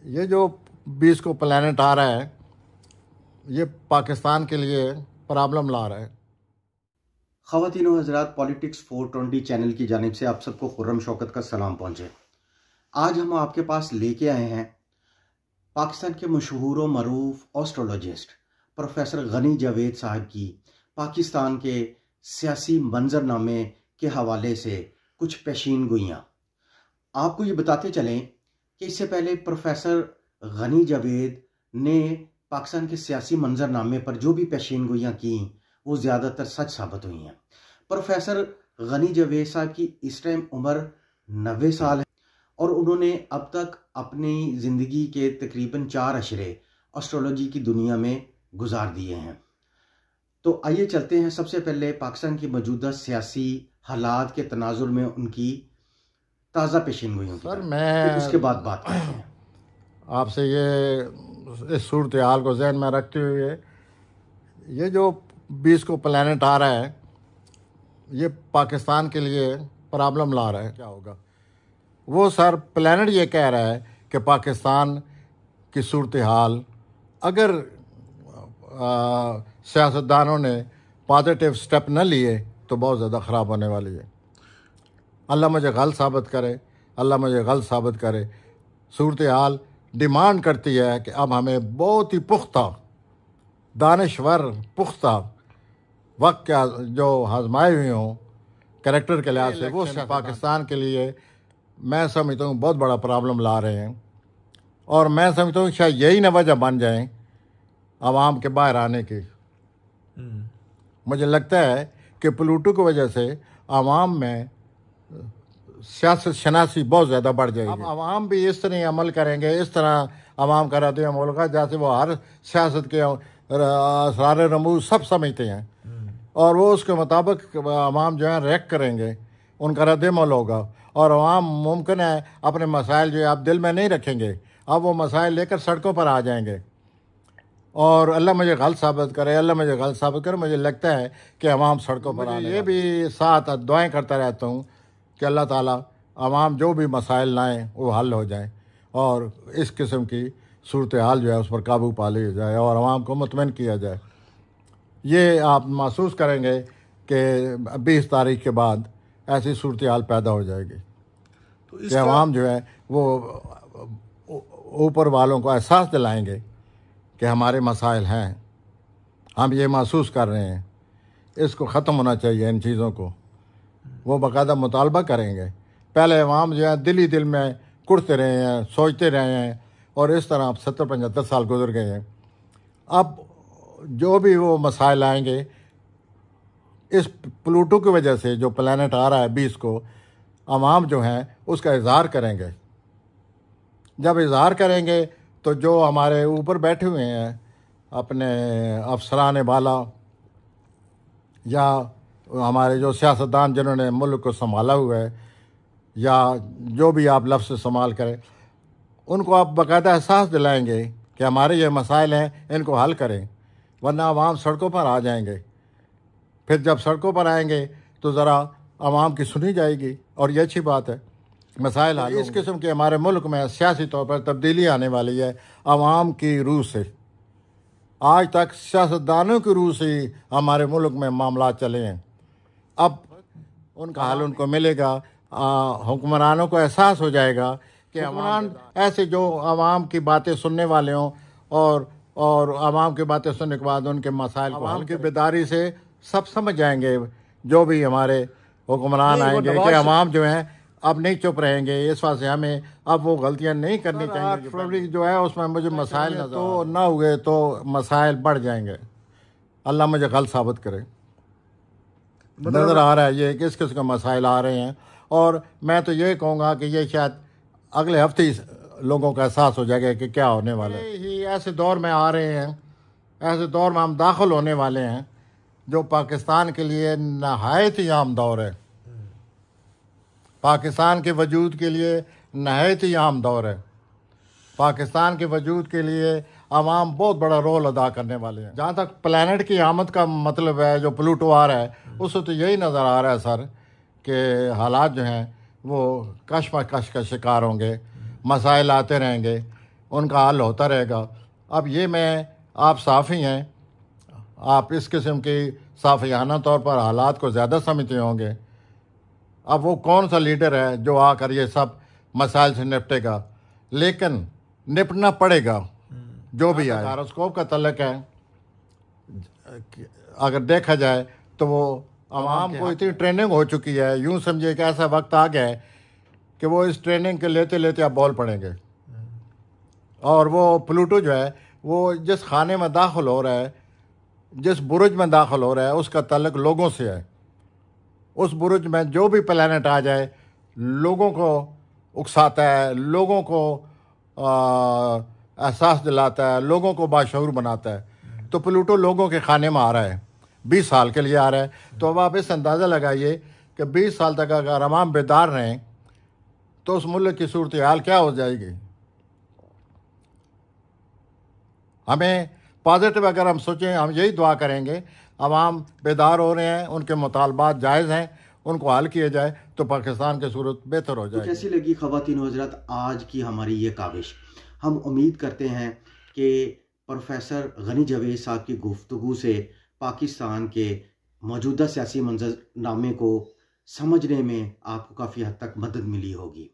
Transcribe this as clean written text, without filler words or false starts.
یہ جو 20 کو پلانٹ آ رہا ہے یہ پاکستان کے لیے پرابلم لا رہا ہے۔ خواتین و حضرات، پالیٹکس 420 چینل کی جانب سے آپ سب کو خرم شوکت کا سلام پہنچے۔ آج ہم آپ کے پاس لے کے آئے ہیں پاکستان کے مشہور و معروف آسٹرولوجسٹ پروفیسر غنی جاوید صاحب کی پاکستان کے سیاسی منظرنامے کے حوالے سے کچھ پیشین گوئیاں۔ آپ کو یہ بتاتے چلیں کہ اس سے پہلے پروفیسر غنی جاوید نے پاکستان کے سیاسی منظرنامے پر جو بھی پیشین گوئیاں کیں وہ زیادہ تر سچ ثابت ہوئی ہیں۔ پروفیسر غنی جاوید صاحب کی اس ٹائم عمر 90 سال ہے اور انہوں نے اب تک اپنی زندگی کے تقریباً 4 اشرے اسٹرولوجی کی دنیا میں گزار دیے ہیں۔ تو آئیے چلتے ہیں سب سے پہلے پاکستان کی موجودہ سیاسی حالات کے تناظر میں ان کی تازہ پیشین گوئیوں کی طرف، پھر اس کے بعد بات کرتے ہیں۔ آپ سے یہ اس صورتحال کو ذہن میں رکھتے ہوئے یہ جو 20 کو پلانٹ آ رہا ہے یہ پاکستان کے لیے پرابلم لا رہا ہے۔ کیا ہوگا وہ سر پلانٹ یہ کہہ رہا ہے کہ پاکستان کی صورتحال اگر سیاستدانوں نے پازیٹیو سٹیپ نہ لیے تو بہت زیادہ خراب ہونے والی ہے۔ اللہ مجھے غلط ثابت کرے، اللہ مجھے غلط ثابت کرے۔ صورتحال ڈیمانڈ کرتی ہے کہ اب ہمیں بہت ہی پختہ، دانشور، پختہ وقت کے جو آزمائے ہوئے ہوں کریکٹر کے لحاظ سے وہ پاکستان کے لیے میں سمجھتا ہوں بہت بڑا پرابلم لا رہے ہیں، اور میں سمجھتا ہوں شاید یہی نہ وجہ بن جائیں عوام کے باہر آنے کی۔ مجھے لگتا ہے کہ پلوٹو کی وجہ سے عوام میں سیاست شناسی بہت زیادہ بڑھ جائے گی۔ اب عوام بھی اس طرح عمل کریں گے، اس طرح عوام کا رد عمل ہوگا جیسے وہ ہر سیاست کے اسرار رموز سب سمجھتے ہیں، اور وہ اس کے مطابق عوام جو ہیں ریئیکٹ کریں گے، ان کا رد عمل ہوگا، اور عوام ممکن ہے اپنے مسائل جو آپ دل میں نہیں رکھیں گے، اب وہ مسائل لے کر سڑکوں پر آ جائیں گے۔ اور اللہ مجھے غلط ثابت کرے، اللہ مجھے غلط ثابت کرے، مجھے لگتا ہے کہ عوام سڑکوں پر آنے، یہ بھی ساتھ دعائیں کرتا رہتا ہوں کہ اللہ تعالیٰ عوام جو بھی مسائل لائیں وہ حل ہو جائیں، اور اس قسم کی صورتحال جو ہے اس پر قابو پا لیا جائے اور عوام کو مطمئن کیا جائے۔ یہ آپ محسوس کریں گے کہ 20 تاریخ کے بعد ایسی صورتحال پیدا ہو جائے گی کہ عوام جو ہے وہ اوپر والوں کو احساس دلائیں گے کہ ہمارے مسائل ہیں، ہم یہ محسوس کر رہے ہیں، اس کو ختم ہونا چاہیے ان چیزوں کو۔ وہ باقاعدہ مطالبہ کریں گے۔ پہلے عوام جو ہے دل ہی دل میں کڑتے رہے ہیں، سوچتے رہے ہیں، اور اس طرح 70-75 سال گزر گئے ہیں۔ اب جو بھی وہ مسائل آئیں گے اس پلوٹو کی وجہ سے، جو پلانٹ آ رہا ہے 20 کو، عوام جو ہیں اس کا اظہار کریں گے۔ جب اظہار کریں گے تو جو ہمارے اوپر بیٹھے ہوئے ہیں اپنے افسران بالا یا ہمارے جو سیاستدان جنہوں نے ملک کو سنبھالا ہوا ہے، یا جو بھی آپ لفظ استعمال کریں، ان کو آپ باقاعدہ احساس دلائیں گے کہ ہمارے یہ مسائل ہیں، ان کو حل کریں، ورنہ عوام سڑکوں پر آ جائیں گے۔ پھر جب سڑکوں پر آئیں گے تو ذرا عوام کی سنی جائے گی، اور یہ اچھی بات ہے۔ مسائل حل اس قسم کے ہمارے ملک میں سیاسی طور پر تبدیلی آنے والی ہے عوام کی روح سے۔ آج تک سیاستدانوں کی روح سے ہی ہمارے ملک میں معاملات چلے ہیں، اب ان کا حل ان کو ملے گا۔ حکمرانوں کو احساس ہو جائے گا کہ حکمران ایسے جو عوام کی باتیں سننے والے ہوں، اور عوام کی باتیں سننے کے بعد ان کے مسائل کو عوام کی بیداری سے سب سمجھ جائیں گے، جو بھی ہمارے حکمران آئیں گے، کہ عوام جو ہیں اب نہیں چپ رہیں گے، اس وجہ سے ہمیں اب وہ غلطیاں نہیں کرنی چاہیے۔ فروری جو ہے اس میں مجھے مسائل تو نہ ہوئے تو مسائل بڑھ جائیں گے، اللہ مجھے غلط ثابت کرے۔ نظر آ رہا ہے یہ کس قسم کے مسائل آ رہے ہیں، اور میں تو یہ کہوں گا کہ یہ شاید اگلے ہفتے ہی لوگوں کا احساس ہو جائے گا کہ کیا ہونے والا ہے۔ ہی ایسے دور میں آ رہے ہیں، ایسے دور میں ہم داخل ہونے والے ہیں جو پاکستان کے لیے نہایت ہی عام دور ہے، پاکستان کے وجود کے لیے نہایت ہی عام دور ہے۔ پاکستان کے وجود کے لیے عوام بہت بڑا رول ادا کرنے والے ہیں۔ جہاں تک پلانٹ کی آمد کا مطلب ہے، جو پلوٹو آ رہا ہے، اس سے تو یہی نظر آ رہا ہے سر کہ حالات جو ہیں وہ کشمکش کا شکار ہوں گے، مسائل آتے رہیں گے، ان کا حل ہوتا رہے گا۔ اب یہ میں آپ صحافی ہیں، آپ اس قسم کی صحافیانہ طور پر حالات کو زیادہ سمجھتے ہوں گے۔ اب وہ کون سا لیڈر ہے جو آ کر یہ سب مسائل سے نپٹے گا؟ لیکن نپٹنا پڑے گا جو بھی آئے۔ ہاروسکوپ کا تعلق ہے، اگر دیکھا جائے تو وہ عوام کو اتنی ٹریننگ ہو چکی ہے، یوں سمجھے کہ ایسا وقت آ گیا ہے کہ وہ اس ٹریننگ کے لیتے لیتے اب بول پڑیں گے۔ اور وہ پلوٹو جو ہے وہ جس خانے میں داخل ہو رہا ہے، جس برج میں داخل ہو رہا ہے، اس کا تعلق لوگوں سے ہے۔ اس برج میں جو بھی پلانٹ آ جائے لوگوں کو اکساتا ہے، لوگوں کو احساس دلاتا ہے، لوگوں کو باشعور بناتا ہے۔ تو پلوٹو لوگوں کے خانے میں آ رہا ہے، 20 سال کے لیے آ رہا ہے۔ تو اب آپ اس اندازہ لگائیے کہ 20 سال تک اگر عوام بیدار رہیں تو اس ملک کی صورتحال کیا ہو جائے گی۔ ہمیں پازیٹیو اگر ہم سوچیں، ہم یہی دعا کریں گے عوام بیدار ہو رہے ہیں، ان کے مطالبات جائز ہیں، ان کو حل کیا جائے تو پاکستان کی صورت بہتر ہو جائے گی۔ کیسی لگی خواتین و حضرات آج کی ہماری یہ کاوش؟ ہم امید کرتے ہیں کہ پروفیسر غنی جاوید صاحب کی گفتگو سے پاکستان کے موجودہ سیاسی منظر نامے کو سمجھنے میں آپ کو کافی حد تک مدد ملی ہوگی۔